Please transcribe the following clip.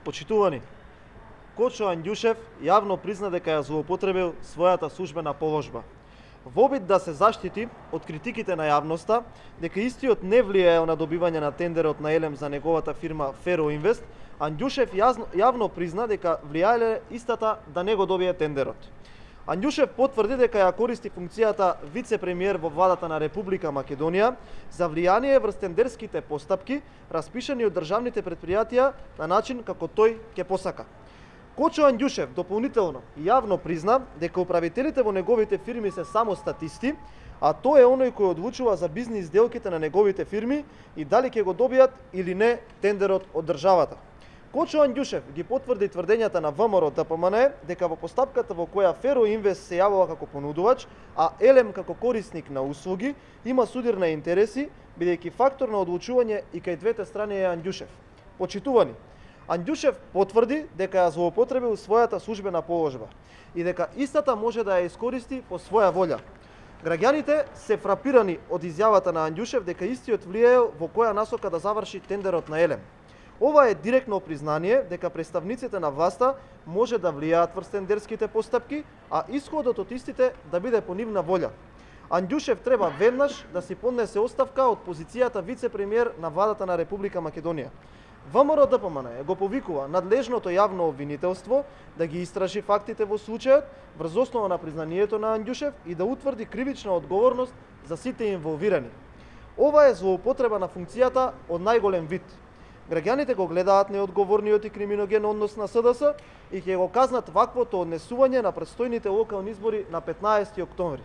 Почитувани, Кочо Анѓушев јавно призна дека ја злоупотребил својата службена положба. Во обид да се заштити од критиките на јавноста дека истиот не влијаел на добивање на тендерот на Елем за неговата фирма Феро Инвест, Анѓушев јавно призна дека влијаеле истата да не го добие тендерот. Анѓушев потврди дека ја користи функцијата вице-премиер во владата на Република Македонија за влијание врз тендерските постапки распишани од државните претпријатија на начин како тој ќе посака. Кочо Анѓушев дополнително јавно призна дека управителите во неговите фирми се само статисти, а тој е оној кој одлучува за бизнис сделките на неговите фирми и дали ќе го добијат или не тендерот од државата. Кочо Анѓушев ги потврди тврдењата на ВМРО ДПМН дека во постапката во која Феро Инвест се јавува како понудувач, а Елем како корисник на услуги, има судир на интереси, бидејќи фактор на одлучување и кај двете страни е Анѓушев. Почитувани, Анѓушев потврди дека ја злоупотребил својата службена положба и дека истата може да ја искористи по своја волја. Граѓаните се фрапирани од изјавата на Анѓушев дека истиот влијаел во која насока да заврши тендерот на Елем. Ова е директно признание дека представниците на власта може да влијаат врз тендерските постапки, а исходот од истите да биде по нивна волја. Анѓушев треба веднаш да си поднесе оставка од позицијата вице-премиер на владата на Република Македонија. ВМРО ДПМН го повикува надлежното јавно обвинителство да ги истражи фактите во случајот врз основа на признанието на Анѓушев и да утврди кривична одговорност за сите инволвирани. Ова е злоупотреба на функцијата од најголем вид. Граѓаните го гледаат неодговорниот и криминоген однос на СДС и ќе го казнат ваквото однесување на предстојните локални избори на 15 октомври.